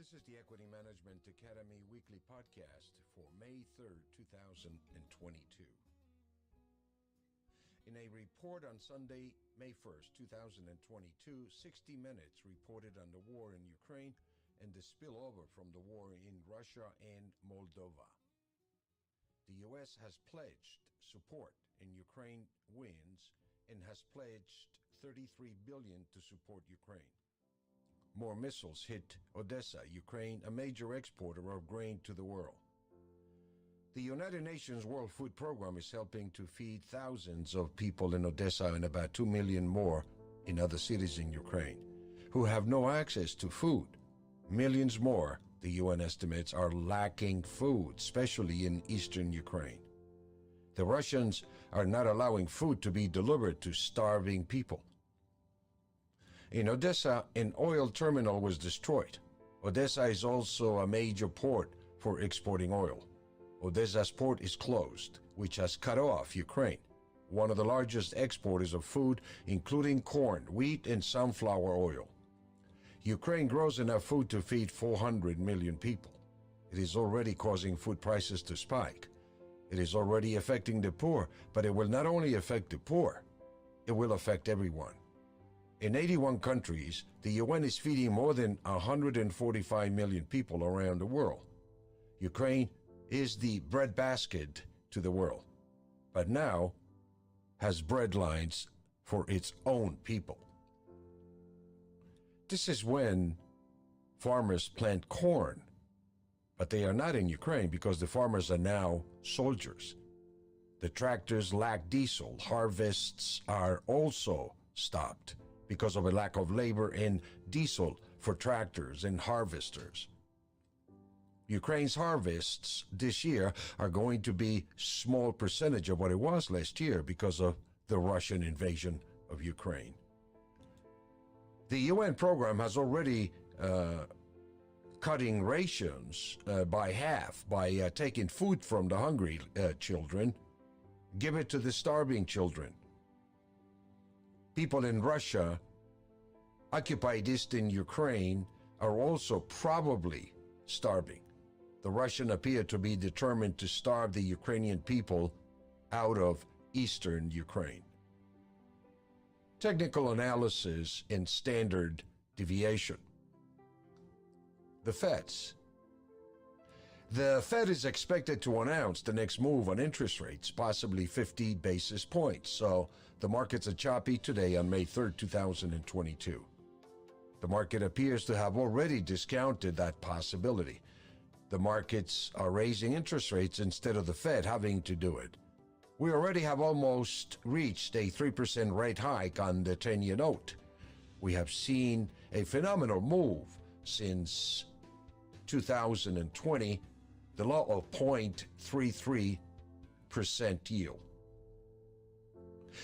This is the Equity Management Academy weekly podcast for May 3rd, 2022. In a report on Sunday, May 1st, 2022, 60 Minutes reported on the war in Ukraine and the spillover from the war in Russia and Moldova. The U.S. has pledged support in Ukraine wins and has pledged $33 billion to support Ukraine. More missiles hit Odessa, Ukraine, a major exporter of grain to the world. The United Nations World Food Program is helping to feed thousands of people in Odessa and about 2 million more in other cities in Ukraine who have no access to food. Millions more, the UN estimates, are lacking food, especially in eastern Ukraine. The Russians are not allowing food to be delivered to starving people. In Odessa, an oil terminal was destroyed. Odessa is also a major port for exporting oil. Odessa's port is closed, which has cut off Ukraine, one of the largest exporters of food, including corn, wheat, and sunflower oil. Ukraine grows enough food to feed 400 million people. It is already causing food prices to spike. It is already affecting the poor, but it will not only affect the poor, it will affect everyone. In 81 countries, the UN is feeding more than 145 million people around the world. Ukraine is the breadbasket to the world, but now has bread lines for its own people. This is when farmers plant corn, but they are not in Ukraine because the farmers are now soldiers. The tractors lack diesel. Harvests are also stopped because of a lack of labor and diesel for tractors and harvesters. Ukraine's harvests this year are going to be a small percentage of what it was last year because of the Russian invasion of Ukraine. The UN program has already cutting rations by half by taking food from the hungry children, give it to the starving children. People in Russia, occupied eastern Ukraine, are also probably starving. The Russians appear to be determined to starve the Ukrainian people out of eastern Ukraine. Technical analysis and standard deviation. The Feds. The Fed is expected to announce the next move on interest rates, possibly 50 basis points. So the markets are choppy today on May 3rd, 2022. The market appears to have already discounted that possibility. The markets are raising interest rates instead of the Fed having to do it. We already have almost reached a 3% rate hike on the 10-year note. We have seen a phenomenal move since 2020, the low of 0.33% yield.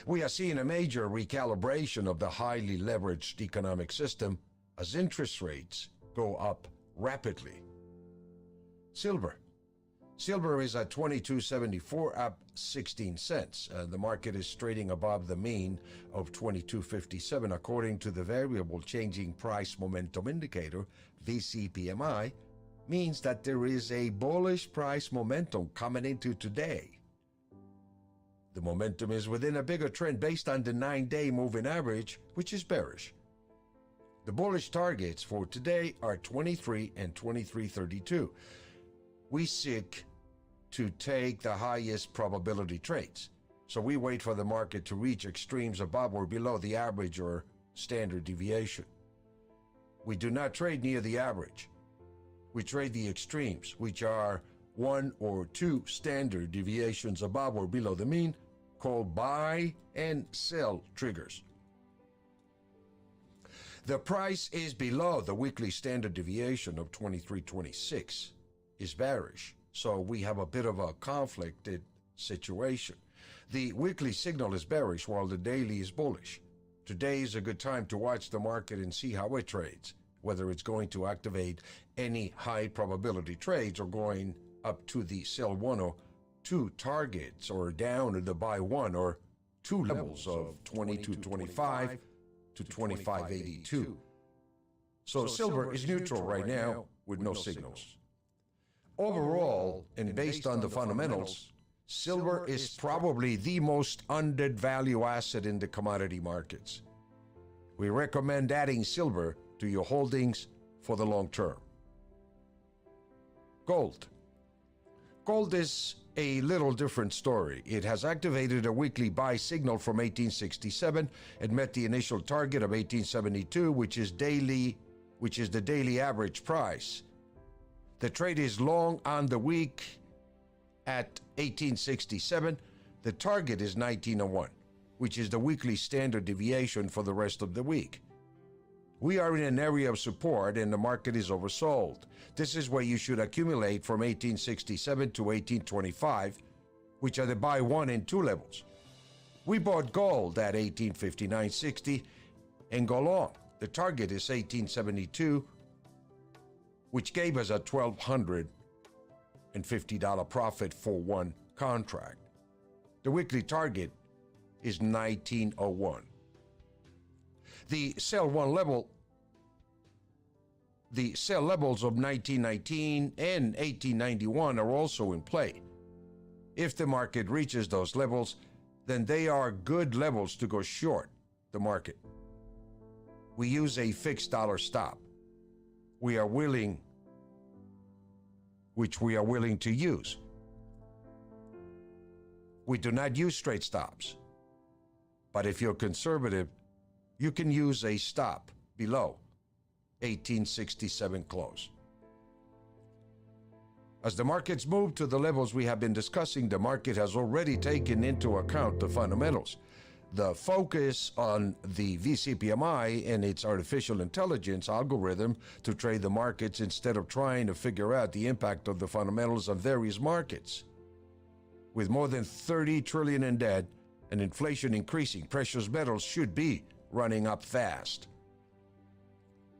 We are seeing a major recalibration of the highly leveraged economic system as interest rates go up rapidly. Silver. Silver is at $22.74, up 16 cents. The market is trading above the mean of $22.57 according to the variable changing price momentum indicator, VCPMI, means that there is a bullish price momentum coming into today. The momentum is within a bigger trend based on the 9-day moving average, which is bearish. The bullish targets for today are 23 and 23.32. We seek to take the highest probability trades. So we wait for the market to reach extremes above or below the average or standard deviation. We do not trade near the average. We trade the extremes, which are 1 or 2 standard deviations above or below the mean, called buy and sell triggers. The price is below the weekly standard deviation of 23.26. Is bearish, so we have a bit of a conflicted situation. The weekly signal is bearish while the daily is bullish. Today is a good time to watch the market and see how it trades, whether it's going to activate any high probability trades or going up to the sell 1 or 2 targets or down to the buy 1 or 2 levels of 22.25 to 25.82. So silver is neutral right now. with no signals. Overall, and based on the fundamentals, silver is probably the most undervalued asset in the commodity markets. We recommend adding silver to your holdings for the long term. Gold. Gold is a little different story. It has activated a weekly buy signal from 1867 and met the initial target of 1872, which is the daily average price. The trade is long on the week at 1867. The target is 1901, which is the weekly standard deviation for the rest of the week. We are in an area of support and the market is oversold. This is where you should accumulate from 1867 to 1825, which are the buy 1 and 2 levels. We bought gold at 1859.60 and go long. The target is 1872, which gave us a $1,250 profit for one contract. The weekly target is 1901. The sell levels of 1919 and 1891 are also in play. If the market reaches those levels, then they are good levels to go short the market. We use a fixed dollar stop. Which we are willing to use. We do not use straight stops. But if you're conservative, you can use a stop below 1867 close. As the markets move to the levels we have been discussing, the market has already taken into account the fundamentals. The focus on the VCPMI and its artificial intelligence algorithm to trade the markets instead of trying to figure out the impact of the fundamentals on various markets. With more than 30 trillion in debt and inflation increasing, precious metals should be running up fast.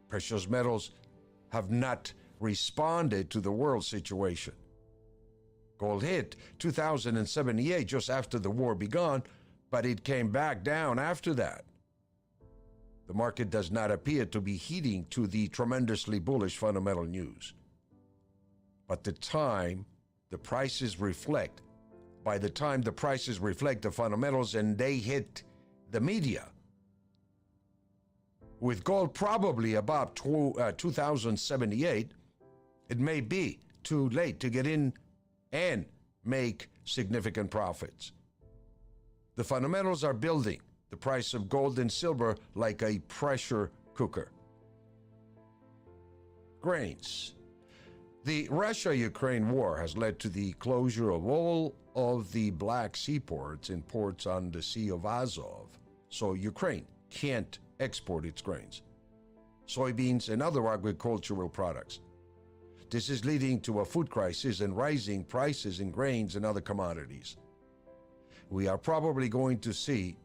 Precious metals have not responded to the world situation. Gold hit 2,078 just after the war began, but it came back down after that. The market does not appear to be heeding to the tremendously bullish fundamental news. By the time the prices reflect the fundamentals and they hit the media, with gold probably above 2,078, it may be too late to get in and make significant profits. The fundamentals are building the price of gold and silver like a pressure cooker. Grains. The Russia-Ukraine war has led to the closure of all of the Black Sea ports and ports on the Sea of Azov, so Ukraine can't export its grains, soybeans, and other agricultural products. This is leading to a food crisis and rising prices in grains and other commodities. We are probably going to see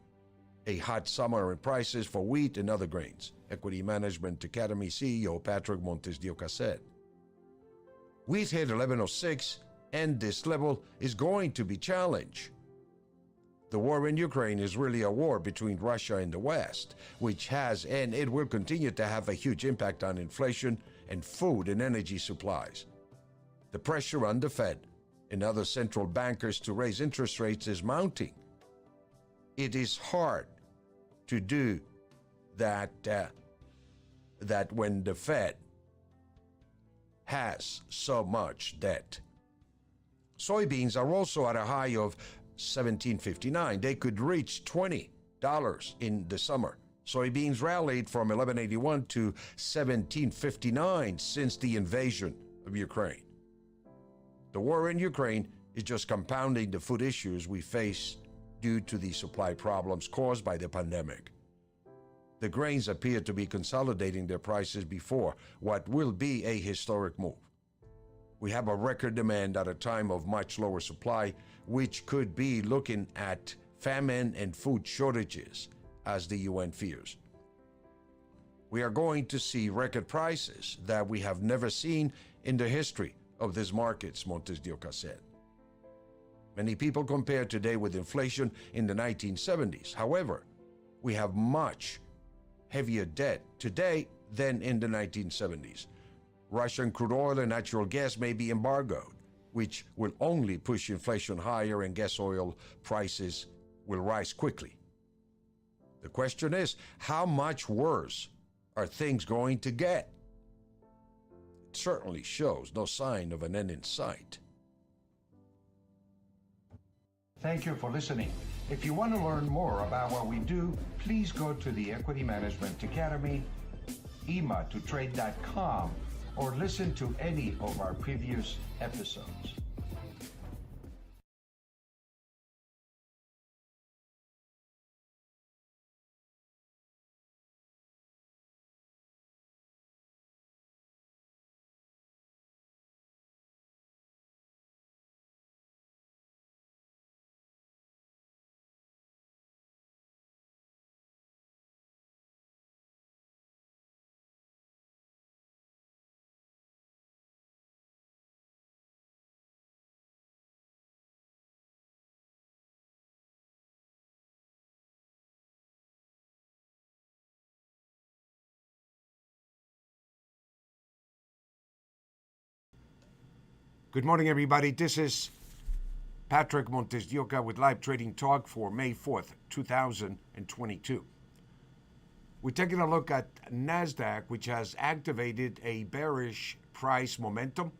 a hot summer in prices for wheat and other grains, Equity Management Academy CEO Patrick MontesDeOca said. Wheat hit 1106, and this level is going to be challenged. The war in Ukraine is really a war between Russia and the West, which has and it will continue to have a huge impact on inflation and food and energy supplies. The pressure on the Fed and other central bankers to raise interest rates is mounting. It is hard to do that when the Fed has so much debt. Soybeans are also at a high of $17.59. They could reach $20 in the summer. Soybeans rallied from $11.81 to $17.59 since the invasion of Ukraine. The war in Ukraine is just compounding the food issues we face due to the supply problems caused by the pandemic. The grains appear to be consolidating their prices before what will be a historic move. We have a record demand at a time of much lower supply, which could be looking at famine and food shortages, as the UN fears. We are going to see record prices that we have never seen in the history of these markets, MontesDeOca said. Many people compare today with inflation in the 1970s. However, we have much heavier debt today than in the 1970s. Russian crude oil and natural gas may be embargoed, which will only push inflation higher and gas oil prices will rise quickly. The question is, how much worse are things going to get? It certainly shows no sign of an end in sight. Thank you for listening. If you want to learn more about what we do, please go to the Equity Management Academy, ema2trade.com, or listen to any of our previous episodes. Good morning, everybody. This is Patrick MontesDeOca with Live Trading Talk for May 4th, 2022. We're taking a look at NASDAQ, which has activated a bearish price momentum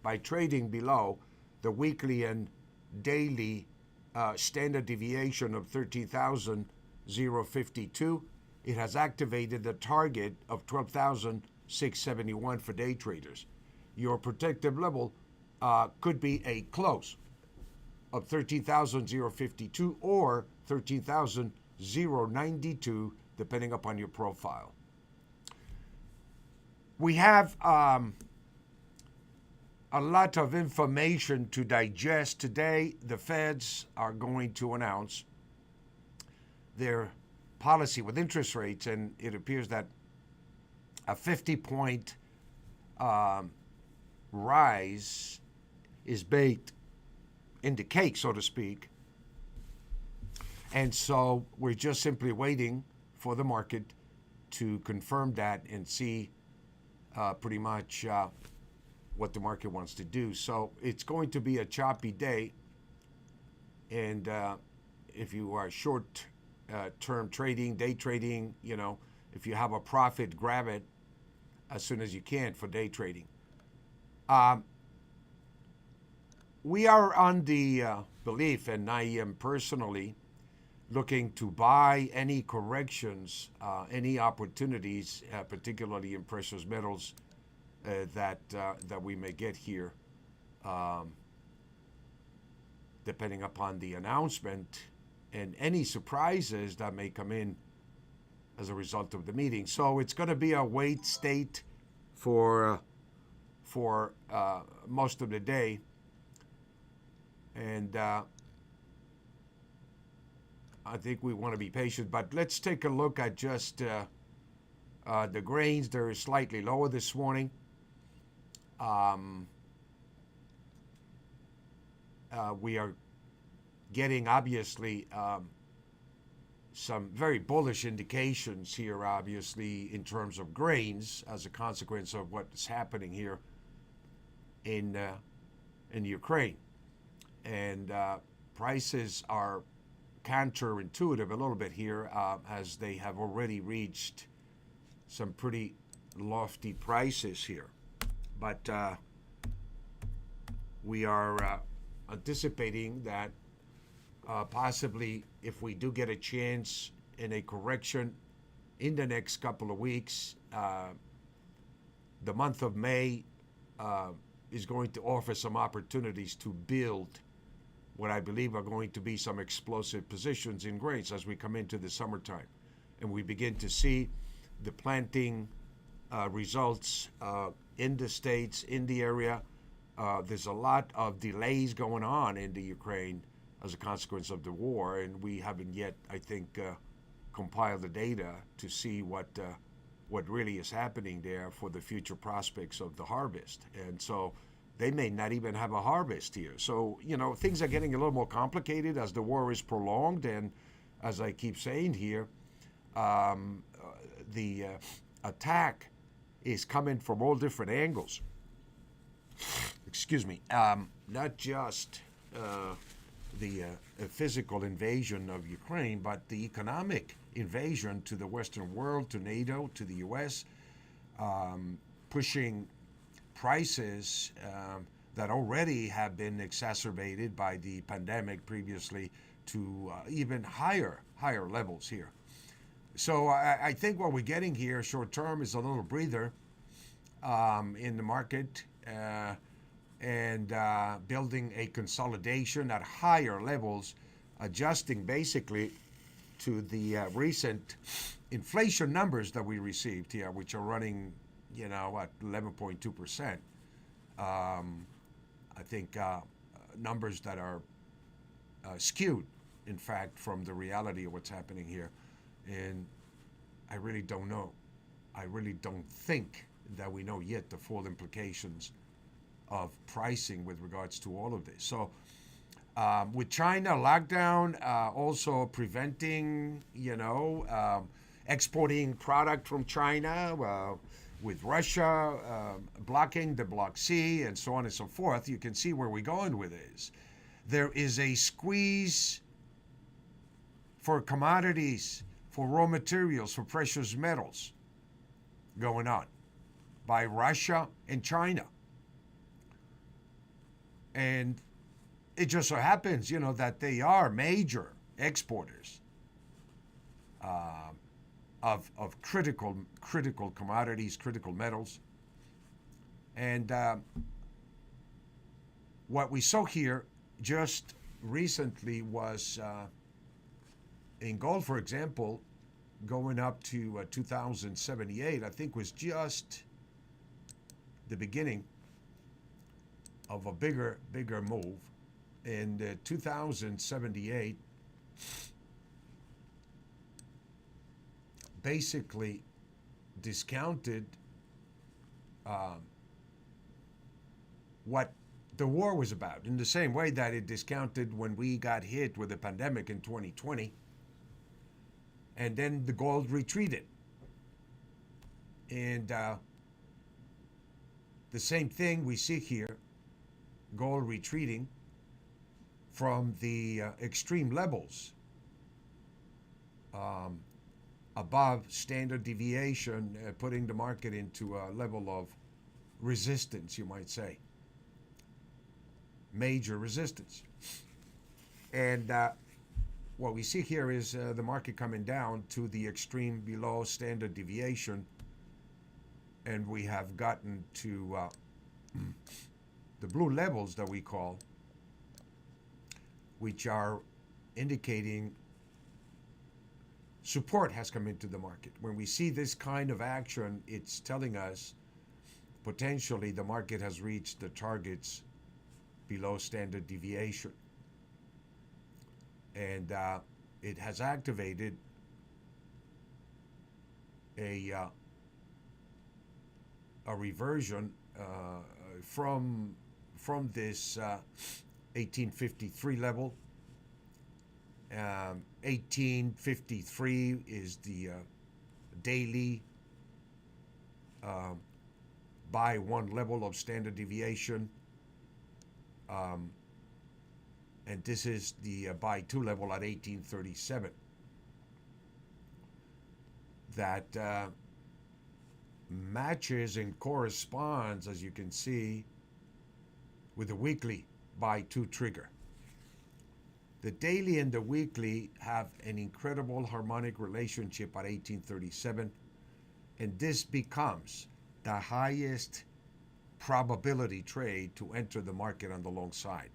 by trading below the weekly and daily standard deviation of 13,052. It has activated the target of 12,671 for day traders. Your protective level could be a close of 13,052 or 13,092, depending upon your profile. We have a lot of information to digest today. The Feds are going to announce their policy with interest rates, and it appears that a 50-point rise is baked in the cake, so to speak. And so we're just simply waiting for the market to confirm that and see pretty much what the market wants to do. So it's going to be a choppy day. And if you are short-term trading, day trading, if you have a profit, grab it as soon as you can for day trading. We are on the belief, and I am personally looking to buy any corrections, any opportunities, particularly in precious metals, that we may get here, depending upon the announcement and any surprises that may come in as a result of the meeting. So it's going to be a wait state for most of the day. And I think we want to be patient. But let's take a look at just the grains. They're slightly lower this morning. We are getting, obviously, some very bullish indications here, obviously, in terms of grains as a consequence of what's happening here in Ukraine. And prices are counterintuitive a little bit here, as they have already reached some pretty lofty prices here. But we are anticipating that possibly, if we do get a chance in a correction in the next couple of weeks, the month of May is going to offer some opportunities to build what I believe are going to be some explosive positions in grains as we come into the summertime. And we begin to see the planting results in the States, in the area. There's a lot of delays going on in the Ukraine as a consequence of the war, and we haven't yet, I think, compiled the data to see what really is happening there for the future prospects of the harvest. And so they may not even have a harvest here. So, things are getting a little more complicated as the war is prolonged. And as I keep saying here, the attack is coming from all different angles. Excuse me. Not just the physical invasion of Ukraine, but the economic invasion to the Western world, to NATO, to the U.S., pushing prices that already have been exacerbated by the pandemic previously to even higher levels here. So I think what we're getting here short term is a little breather in the market and building a consolidation at higher levels, adjusting basically to the recent inflation numbers that we received here, which are running, at 11.2%. I think numbers that are skewed, in fact, from the reality of what's happening here. And I really don't know. I really don't think that we know yet the full implications of pricing with regards to all of this. So with China lockdown also preventing, exporting product from China, with Russia blocking the Block C and so on and so forth, you can see where we're going with this. There is a squeeze for commodities, for raw materials, for precious metals going on by Russia and China. And it just so happens, that they are major exporters of critical commodities, critical metals. And what we saw here just recently was in gold, for example, going up to 2078, I think was just the beginning of a bigger move. In 2078, basically discounted what the war was about, in the same way that it discounted when we got hit with the pandemic in 2020, and then the gold retreated. And the same thing we see here, gold retreating from the extreme levels above standard deviation, putting the market into a level of resistance, you might say. Major resistance. And what we see here is the market coming down to the extreme below standard deviation, and we have gotten to the blue levels that we call, which are indicating support has come into the market. When we see this kind of action, it's telling us potentially the market has reached the targets below standard deviation. And it has activated a reversion from this 1853 level. 1853 is the daily by one level of standard deviation, and this is the by two level at 1837. That matches and corresponds, as you can see, with the weekly by two trigger. The daily and the weekly have an incredible harmonic relationship at 1837, and this becomes the highest probability trade to enter the market on the long side.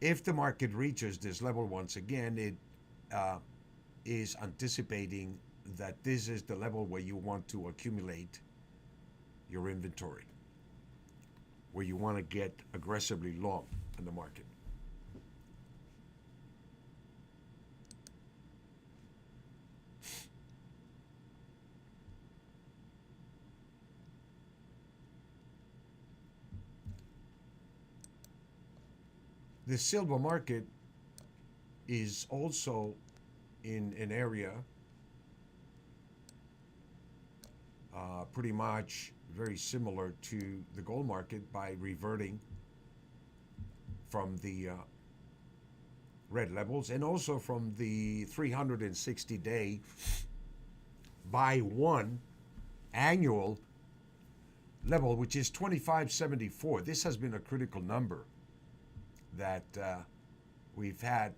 If the market reaches this level once again, it is anticipating that this is the level where you want to accumulate your inventory, where you want to get aggressively long in the market. The silver market is also in an area pretty much very similar to the gold market by reverting from the red levels and also from the 360-day by one annual level, which is 2574. This has been a critical number that we've had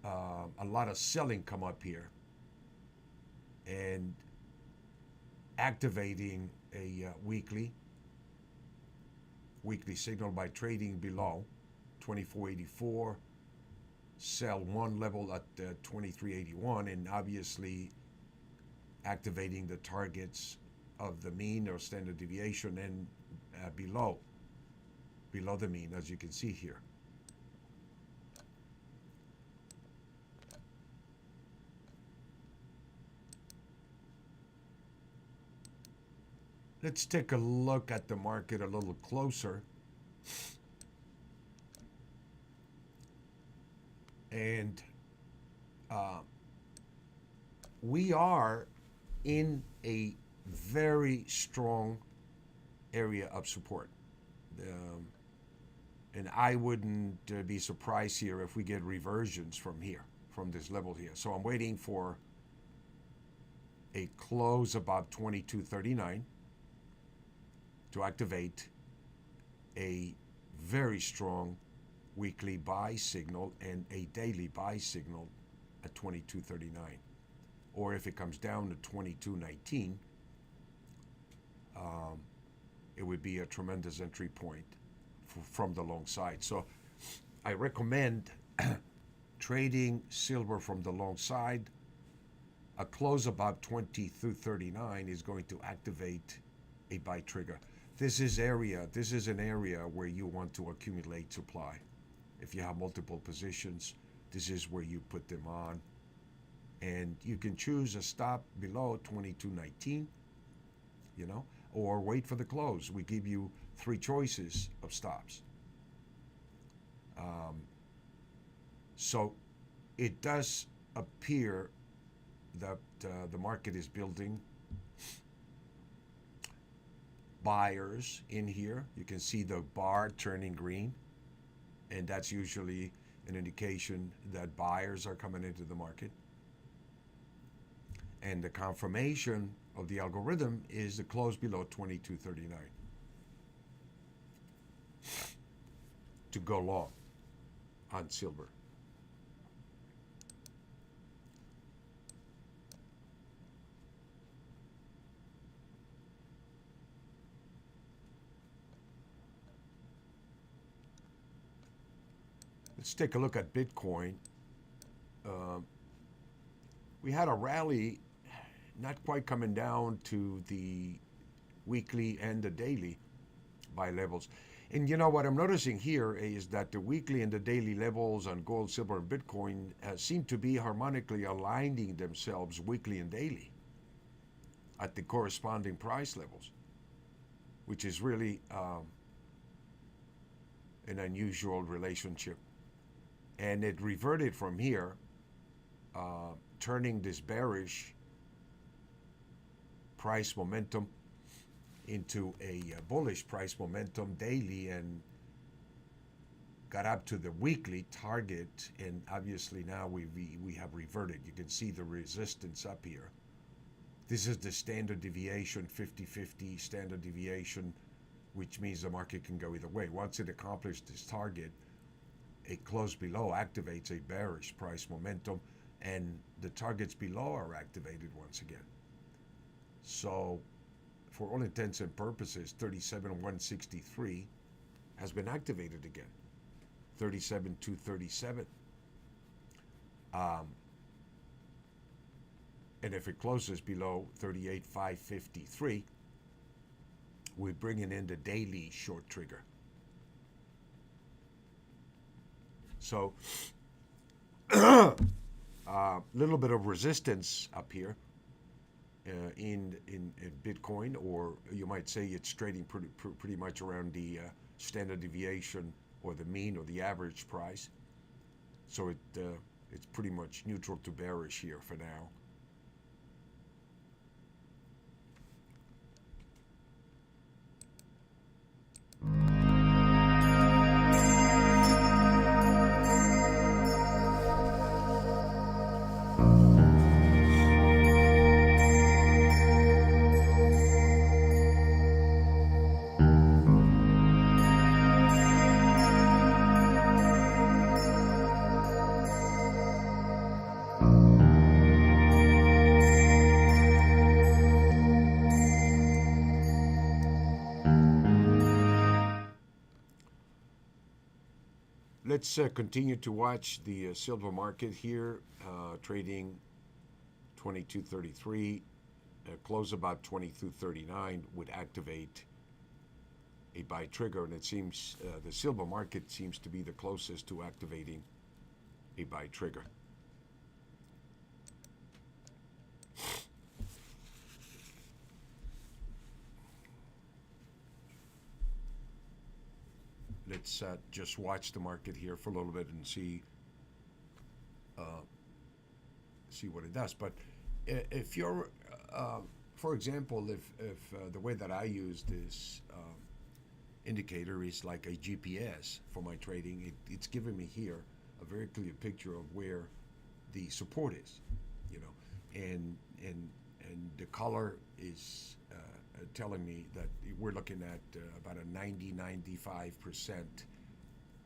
a lot of selling come up here and activating a weekly signal by trading below 2484, sell one level at 2381, and obviously activating the targets of the mean or standard deviation and below the mean, as you can see here. Let's take a look at the market a little closer. And we are in a very strong area of support. And I wouldn't be surprised here if we get reversions from here, from this level here. So I'm waiting for a close above 2239 to activate a very strong weekly buy signal and a daily buy signal at 2239. Or if it comes down to 2219, it would be a tremendous entry point from the long side. So I recommend trading silver from the long side. A close above 2239 is going to activate a buy trigger. This is an area where you want to accumulate supply. If you have multiple positions, this is where you put them on. And you can choose a stop below 2219, or wait for the close. We give you 3 choices of stops. So it does appear that the market is building buyers in here. You can see the bar turning green, and that's usually an indication that buyers are coming into the market. And the confirmation of the algorithm is the close below 2239 to go long on silver. Let's take a look at Bitcoin. We had a rally, not quite coming down to the weekly and the daily buy levels. And what I'm noticing here is that the weekly and the daily levels on gold, silver, and Bitcoin seem to be harmonically aligning themselves weekly and daily at the corresponding price levels, which is really an unusual relationship. And it reverted from here, turning this bearish price momentum into a bullish price momentum daily, and got up to the weekly target. And obviously now we have reverted. You can see the resistance up here. This is the standard deviation, 50-50 standard deviation, which means the market can go either way. Once it accomplished this target, a close below activates a bearish price momentum, and the targets below are activated once again. So for all intents and purposes, 37,163 has been activated again. 37,237. And if it closes below 38,553, we're bringing in the daily short trigger. So little bit of resistance up here in Bitcoin, or you might say it's trading pretty much around the standard deviation or the mean or the average price. So it's pretty much neutral to bearish here for now. let's continue to watch the silver market here, trading 22.33, close about 22.39 would activate a buy trigger, and it seems the silver market seems to be the closest to activating a buy trigger. Let's just watch the market here for a little bit and see what it does. But if you're, for example, if the way that I use this indicator is like a GPS for my trading, it's giving me here a very clear picture of where the support is, you know, and the color is telling me that we're looking at about a 90-95%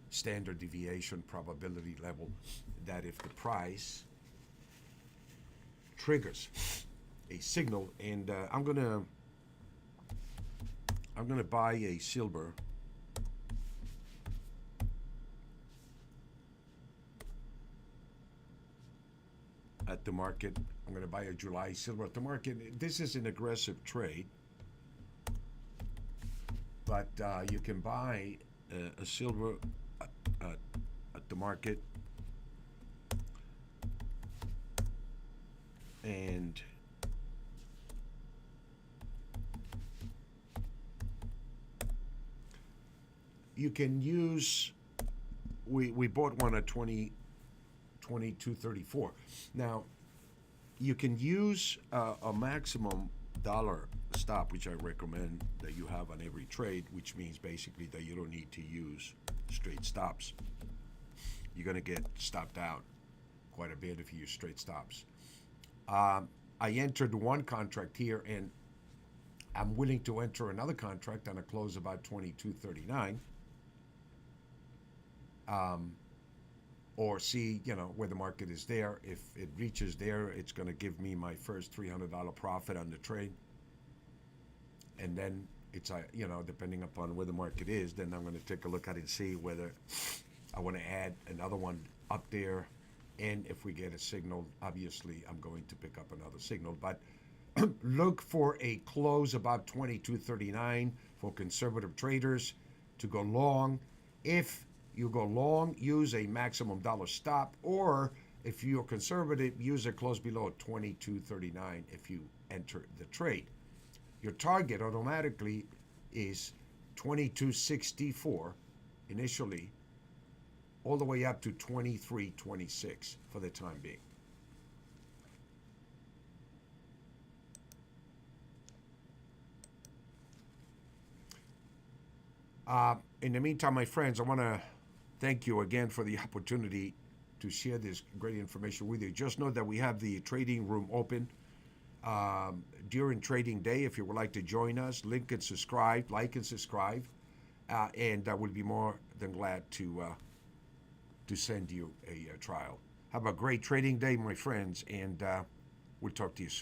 standard deviation probability level, that if the price triggers a signal, and I'm gonna buy a silver at the market. I'm going to buy a July silver at the market. This is an aggressive trade, but you can buy a silver at the market, and you can use, we bought one at 22.34. Now, you can use a maximum dollar stop, which I recommend that you have on every trade, which means basically that you don't need to use straight stops. You're going to get stopped out quite a bit if you use straight stops. I entered one contract here, and I'm willing to enter another contract on a close about 22.39. Or see, you know, where the market is there. If it reaches there, it's going to give me my first $300 profit on the trade. And then it's, you know, depending upon where the market is, then I'm going to take a look at it and see whether I want to add another one up there. And if we get a signal, obviously I'm going to pick up another signal. But look for a close about 22.39 for conservative traders to go long. If you go long, use a maximum dollar stop, or if you're conservative, use a close below 22.39 if you enter the trade. Your target automatically is 22.64 initially, all the way up to 23.26 for the time being. In the meantime, my friends, I want to thank you again for the opportunity to share this great information with you. Just know that we have the trading room open during trading day. If you would like to join us, like and subscribe, and I will be more than glad to send you a trial. Have a great trading day, my friends, and we'll talk to you soon.